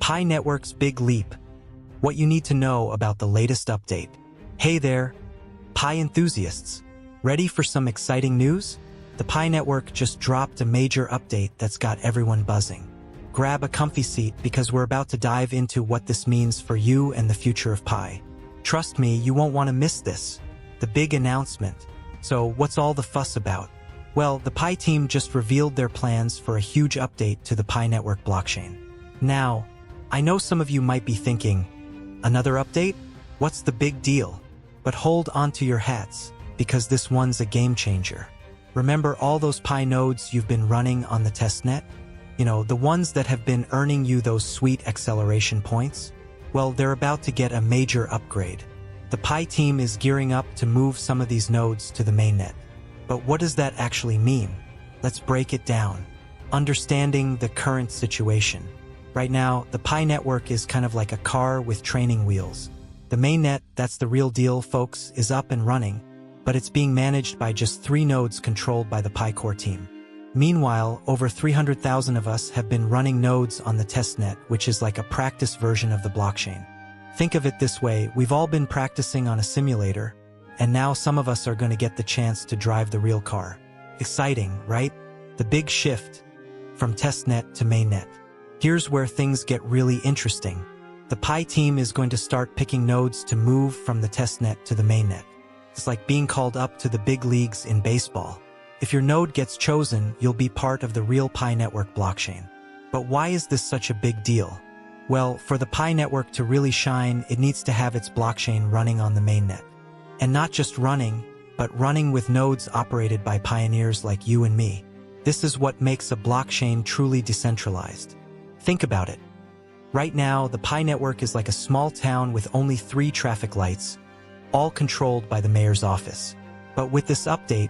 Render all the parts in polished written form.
Pi Network's big leap. What you need to know about the latest update. Hey there, Pi enthusiasts. Ready for some exciting news? The Pi Network just dropped a major update that's got everyone buzzing. Grab a comfy seat because we're about to dive into what this means for you and the future of Pi. Trust me, you won't want to miss this. The big announcement. So what's all the fuss about? Well, the Pi team just revealed their plans for a huge update to the Pi Network blockchain. Now, I know some of you might be thinking, another update? What's the big deal? But hold on to your hats, because this one's a game changer. Remember all those Pi nodes you've been running on the testnet? You know, the ones that have been earning you those sweet acceleration points? Well, they're about to get a major upgrade. The Pi team is gearing up to move some of these nodes to the mainnet. But what does that actually mean? Let's break it down. Understanding the current situation. Right now, the Pi network is kind of like a car with training wheels. The mainnet, that's the real deal, folks, is up and running, but it's being managed by just 3 nodes controlled by the Pi core team. Meanwhile, over 300,000 of us have been running nodes on the testnet, which is like a practice version of the blockchain. Think of it this way, we've all been practicing on a simulator, and now some of us are going to get the chance to drive the real car. Exciting, right? The big shift from testnet to mainnet. Here's where things get really interesting. The Pi team is going to start picking nodes to move from the testnet to the mainnet. It's like being called up to the big leagues in baseball. If your node gets chosen, you'll be part of the real Pi network blockchain. But why is this such a big deal? Well, for the Pi network to really shine, it needs to have its blockchain running on the mainnet. And not just running, but running with nodes operated by pioneers like you and me. This is what makes a blockchain truly decentralized. Think about it. Right now, the Pi network is like a small town with only 3 traffic lights, all controlled by the mayor's office. But with this update,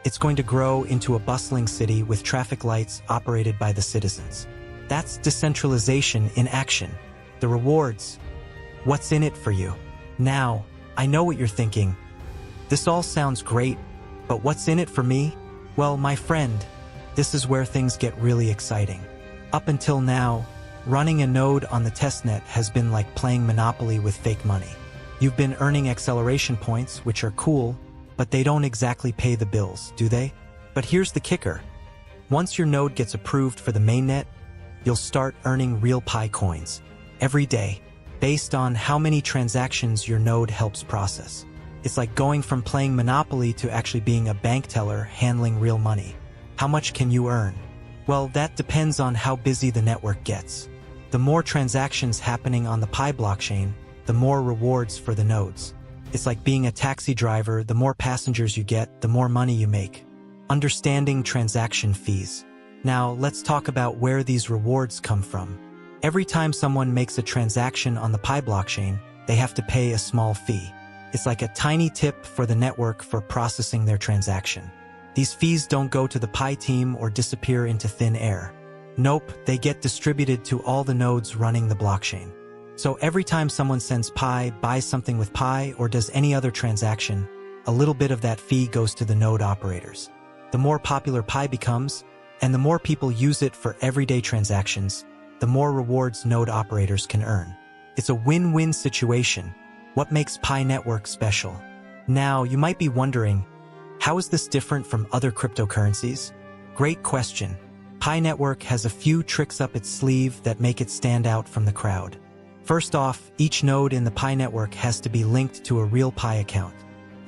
it's going to grow into a bustling city with traffic lights operated by the citizens. That's decentralization in action. The rewards. What's in it for you? Now, I know what you're thinking. This all sounds great, but what's in it for me? Well, my friend, this is where things get really exciting. Up until now, running a node on the testnet has been like playing Monopoly with fake money. You've been earning acceleration points, which are cool, but they don't exactly pay the bills, do they? But here's the kicker. Once your node gets approved for the mainnet, you'll start earning real Pi coins every day, based on how many transactions your node helps process. It's like going from playing Monopoly to actually being a bank teller handling real money. How much can you earn? Well, that depends on how busy the network gets. The more transactions happening on the Pi blockchain, the more rewards for the nodes. It's like being a taxi driver, the more passengers you get, the more money you make. Understanding transaction fees. Now, let's talk about where these rewards come from. Every time someone makes a transaction on the Pi blockchain, they have to pay a small fee. It's like a tiny tip for the network for processing their transaction. These fees don't go to the Pi team or disappear into thin air. Nope, they get distributed to all the nodes running the blockchain. So every time someone sends Pi, buys something with Pi, or does any other transaction, a little bit of that fee goes to the node operators. The more popular Pi becomes, and the more people use it for everyday transactions, the more rewards node operators can earn. It's a win-win situation. What makes Pi Network special? Now, you might be wondering, how is this different from other cryptocurrencies? Great question. Pi Network has a few tricks up its sleeve that make it stand out from the crowd. First off, each node in the Pi network has to be linked to a real Pi account.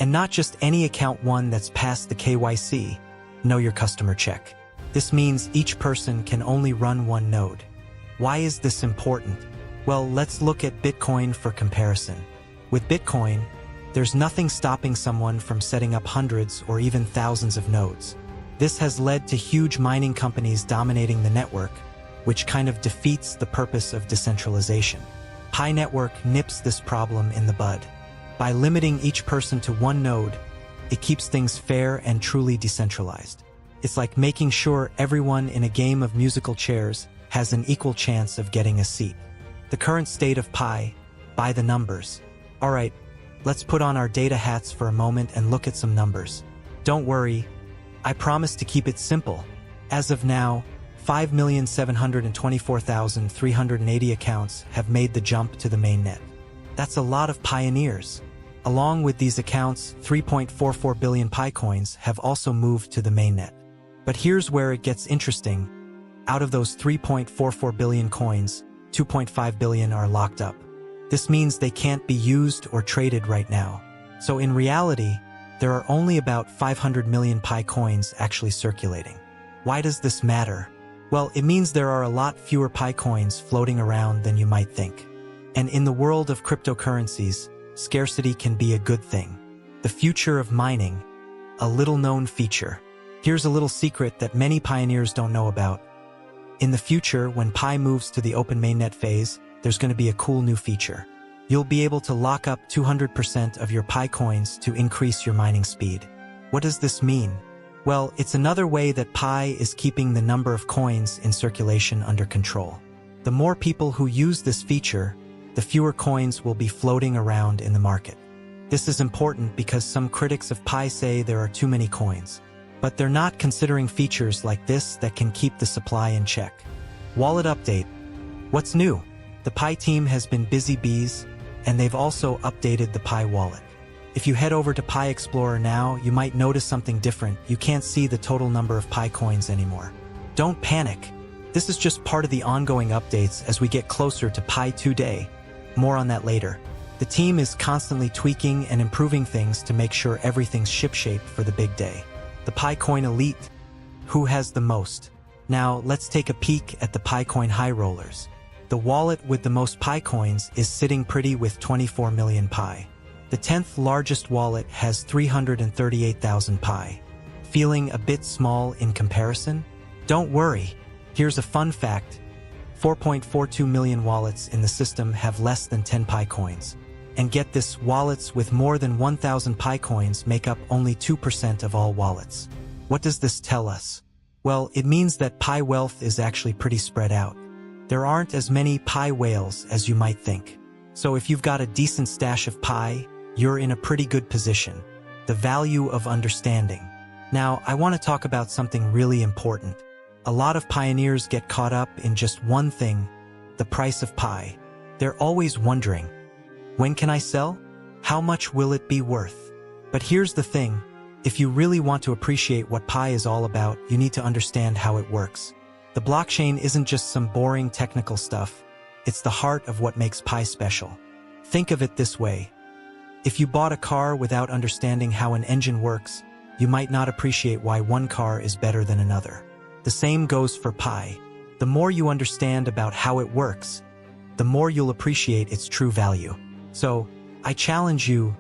And not just any account, one that's passed the KYC, Know Your Customer check. This means each person can only run one node. Why is this important? Well, let's look at Bitcoin for comparison. With Bitcoin, there's nothing stopping someone from setting up hundreds or even thousands of nodes. This has led to huge mining companies dominating the network, which kind of defeats the purpose of decentralization. Pi Network nips this problem in the bud. By limiting each person to one node, it keeps things fair and truly decentralized. It's like making sure everyone in a game of musical chairs has an equal chance of getting a seat. The current state of Pi, by the numbers. Alright, let's put on our data hats for a moment and look at some numbers. Don't worry, I promise to keep it simple. As of now, 5,724,380 accounts have made the jump to the mainnet. That's a lot of pioneers. Along with these accounts, 3.44 billion Pi coins have also moved to the mainnet. But here's where it gets interesting. Out of those 3.44 billion coins, 2.5 billion are locked up. This means they can't be used or traded right now. So in reality, there are only about 500 million Pi coins actually circulating. Why does this matter? Well, it means there are a lot fewer Pi coins floating around than you might think. And in the world of cryptocurrencies, scarcity can be a good thing. The future of mining, a little-known feature. Here's a little secret that many pioneers don't know about. In the future, when Pi moves to the open mainnet phase, there's going to be a cool new feature. You'll be able to lock up 200% of your Pi coins to increase your mining speed. What does this mean? Well, it's another way that Pi is keeping the number of coins in circulation under control. The more people who use this feature, the fewer coins will be floating around in the market. This is important because some critics of Pi say there are too many coins. But they're not considering features like this that can keep the supply in check. Wallet update. What's new? The Pi team has been busy bees, and they've also updated the Pi wallet. If you head over to Pi Explorer now, you might notice something different. You can't see the total number of Pi coins anymore. Don't panic. This is just part of the ongoing updates as we get closer to Pi 2 Day. More on that later. The team is constantly tweaking and improving things to make sure everything's shipshape for the big day. The Pi Coin Elite. Who has the most? Now, let's take a peek at the Pi Coin High Rollers. The wallet with the most Pi coins is sitting pretty with 24 million Pi. The 10th largest wallet has 338,000 Pi. Feeling a bit small in comparison? Don't worry. Here's a fun fact. 4.42 million wallets in the system have less than 10 Pi coins. And get this, wallets with more than 1,000 Pi coins make up only 2% of all wallets. What does this tell us? Well, it means that Pi wealth is actually pretty spread out. There aren't as many Pi whales as you might think. So if you've got a decent stash of Pi, you're in a pretty good position. The value of understanding. Now, I want to talk about something really important. A lot of pioneers get caught up in just one thing, the price of Pi. They're always wondering, when can I sell? How much will it be worth? But here's the thing. If you really want to appreciate what Pi is all about, you need to understand how it works. The blockchain isn't just some boring technical stuff. It's the heart of what makes Pi special. Think of it this way. If you bought a car without understanding how an engine works, you might not appreciate why one car is better than another. The same goes for Pi. The more you understand about how it works, the more you'll appreciate its true value. So, I challenge you,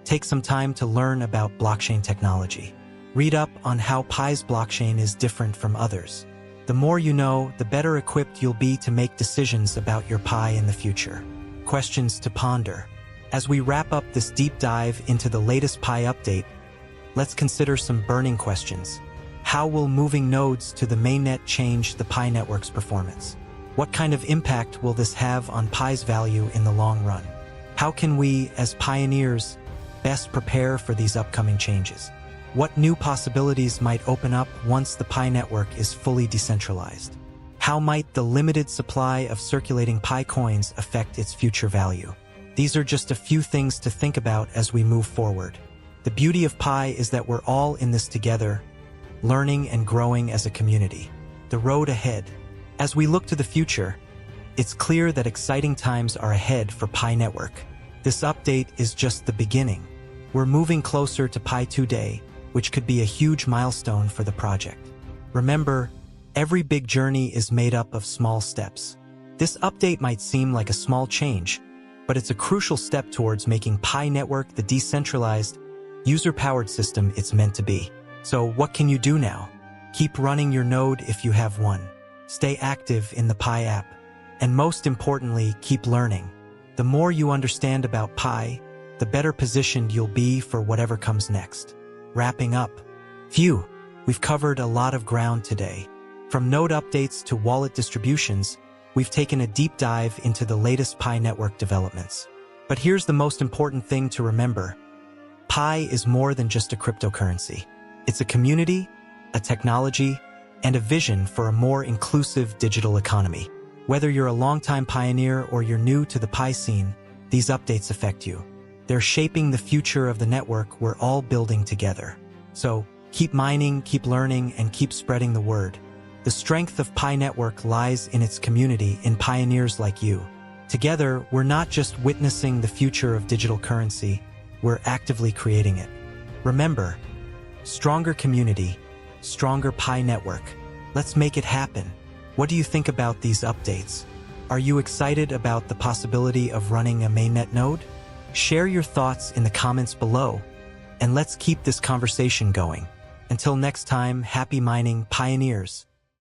take some time to learn about blockchain technology. Read up on how Pi's blockchain is different from others. The more you know, the better equipped you'll be to make decisions about your Pi in the future. Questions to ponder. As we wrap up this deep dive into the latest Pi update, let's consider some burning questions. How will moving nodes to the mainnet change the Pi network's performance? What kind of impact will this have on Pi's value in the long run? How can we, as pioneers, best prepare for these upcoming changes? What new possibilities might open up once the Pi network is fully decentralized? How might the limited supply of circulating Pi coins affect its future value? These are just a few things to think about as we move forward. The beauty of Pi is that we're all in this together, learning and growing as a community. The road ahead. As we look to the future, it's clear that exciting times are ahead for Pi Network. This update is just the beginning. We're moving closer to Pi 2 Day, which could be a huge milestone for the project. Remember, every big journey is made up of small steps. This update might seem like a small change, but it's a crucial step towards making Pi Network the decentralized, user-powered system it's meant to be. So what can you do now? Keep running your node if you have one. Stay active in the Pi app. And most importantly, keep learning. The more you understand about Pi, the better positioned you'll be for whatever comes next. Wrapping up. Phew, we've covered a lot of ground today. From node updates to wallet distributions, we've taken a deep dive into the latest Pi network developments. But here's the most important thing to remember. Pi is more than just a cryptocurrency. It's a community, a technology, and a vision for a more inclusive digital economy. Whether you're a longtime pioneer or you're new to the Pi scene, these updates affect you. They're shaping the future of the network we're all building together. So, keep mining, keep learning, and keep spreading the word. The strength of Pi Network lies in its community, in pioneers like you. Together, we're not just witnessing the future of digital currency, we're actively creating it. Remember, stronger community, stronger Pi Network. Let's make it happen. What do you think about these updates? Are you excited about the possibility of running a mainnet node? Share your thoughts in the comments below, and let's keep this conversation going. Until next time, happy mining, pioneers.